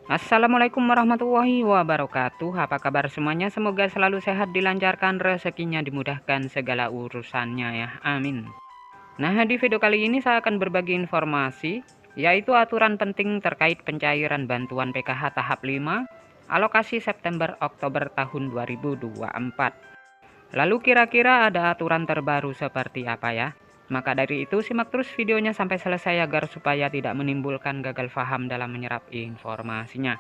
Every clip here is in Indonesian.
Assalamualaikum warahmatullahi wabarakatuh. Apa kabar semuanya? Semoga selalu sehat, dilancarkan rezekinya, dimudahkan segala urusannya ya. Amin. Nah, di video kali ini saya akan berbagi informasi, yaitu aturan penting terkait pencairan bantuan PKH tahap 5, alokasi September-Oktober tahun 2024. Lalu kira-kira ada aturan terbaru seperti apa ya? Maka dari itu simak terus videonya sampai selesai agar supaya tidak menimbulkan gagal paham dalam menyerap informasinya.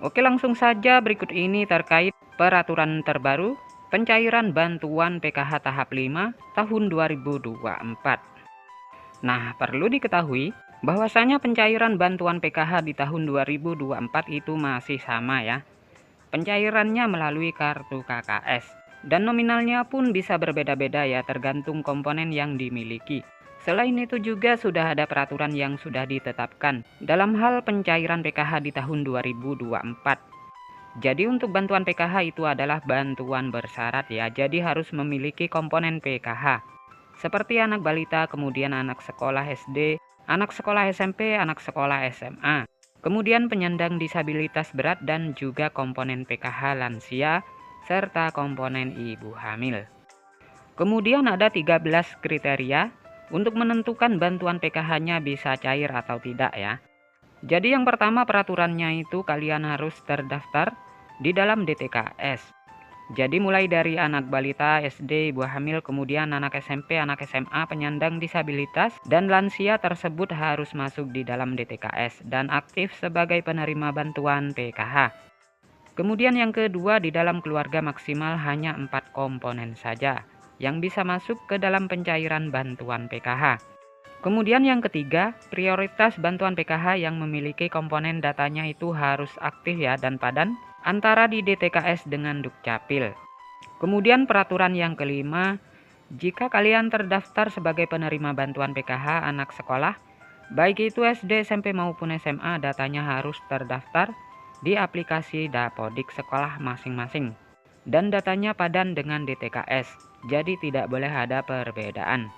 Oke, langsung saja berikut ini terkait peraturan terbaru pencairan bantuan PKH tahap 5 tahun 2024. Nah, perlu diketahui bahwasanya pencairan bantuan PKH di tahun 2024 itu masih sama ya. Pencairannya melalui kartu KKS dan nominalnya pun bisa berbeda-beda ya, tergantung komponen yang dimiliki. Selain itu juga sudah ada peraturan yang sudah ditetapkan dalam hal pencairan PKH di tahun 2024. Jadi untuk bantuan PKH itu adalah bantuan bersyarat ya, jadi harus memiliki komponen PKH. Seperti anak balita, kemudian anak sekolah SD, anak sekolah SMP, anak sekolah SMA. Kemudian penyandang disabilitas berat dan juga komponen PKH lansia, serta komponen ibu hamil. Kemudian ada 13 kriteria untuk menentukan bantuan PKH-nya bisa cair atau tidak ya. Jadi yang pertama peraturannya itu kalian harus terdaftar di dalam DTKS. Jadi mulai dari anak balita, SD, ibu hamil, kemudian anak SMP, anak SMA, penyandang disabilitas, dan lansia tersebut harus masuk di dalam DTKS dan aktif sebagai penerima bantuan PKH. Kemudian yang kedua, di dalam keluarga maksimal hanya 4 komponen saja yang bisa masuk ke dalam pencairan bantuan PKH. Kemudian yang ketiga, prioritas bantuan PKH yang memiliki komponen datanya itu harus aktif ya dan padan antara di DTKS dengan Dukcapil. Kemudian peraturan yang kelima, jika kalian terdaftar sebagai penerima bantuan PKH anak sekolah, baik itu SD, SMP maupun SMA, datanya harus terdaftar di aplikasi Dapodik sekolah masing-masing. Dan datanya padan dengan DTKS, jadi tidak boleh ada perbedaan.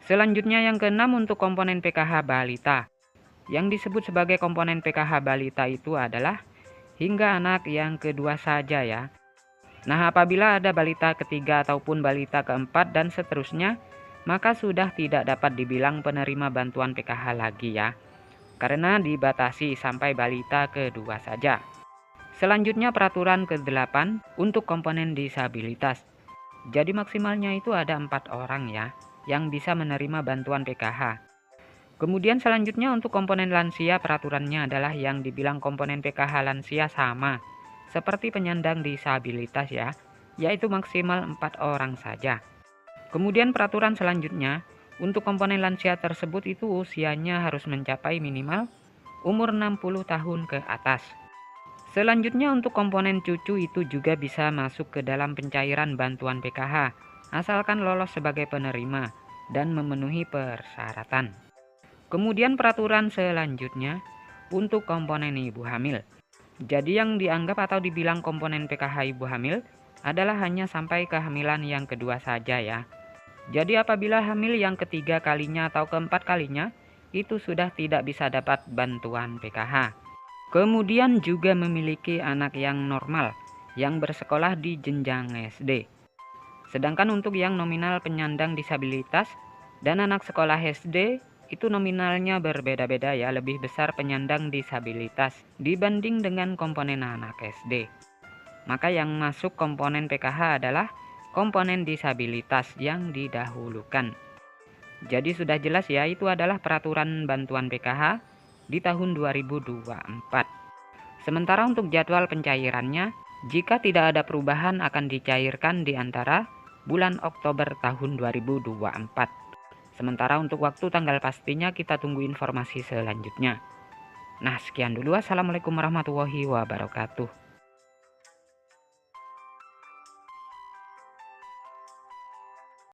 Selanjutnya yang keenam untuk komponen PKH balita. Yang disebut sebagai komponen PKH balita itu adalah hingga anak yang kedua saja ya. Nah, apabila ada balita ketiga ataupun balita keempat dan seterusnya, maka sudah tidak dapat dibilang penerima bantuan PKH lagi ya. Karena dibatasi sampai balita kedua saja. Selanjutnya peraturan ke-8 untuk komponen disabilitas. Jadi maksimalnya itu ada 4 orang ya yang bisa menerima bantuan PKH. Kemudian selanjutnya untuk komponen lansia, peraturannya adalah yang dibilang komponen PKH lansia sama seperti penyandang disabilitas ya, yaitu maksimal 4 orang saja. Kemudian peraturan selanjutnya untuk komponen lansia tersebut itu usianya harus mencapai minimal umur 60 tahun ke atas. Selanjutnya untuk komponen cucu itu juga bisa masuk ke dalam pencairan bantuan PKH, asalkan lolos sebagai penerima dan memenuhi persyaratan. Kemudian peraturan selanjutnya untuk komponen ibu hamil. Jadi yang dianggap atau dibilang komponen PKH ibu hamil adalah hanya sampai kehamilan yang kedua saja ya. Jadi apabila hamil yang ketiga kalinya atau keempat kalinya, itu sudah tidak bisa dapat bantuan PKH. Kemudian juga memiliki anak yang normal yang bersekolah di jenjang SD. Sedangkan untuk yang nominal penyandang disabilitas dan anak sekolah SD itu nominalnya berbeda-beda ya, lebih besar penyandang disabilitas dibanding dengan komponen anak SD. Maka yang masuk komponen PKH adalah komponen disabilitas yang didahulukan. Jadi sudah jelas ya, itu adalah peraturan bantuan PKH di tahun 2024. Sementara untuk jadwal pencairannya, jika tidak ada perubahan akan dicairkan di antara bulan Oktober tahun 2024. Sementara untuk waktu tanggal pastinya kita tunggu informasi selanjutnya. Nah, sekian dulu. Assalamualaikum warahmatullahi wabarakatuh.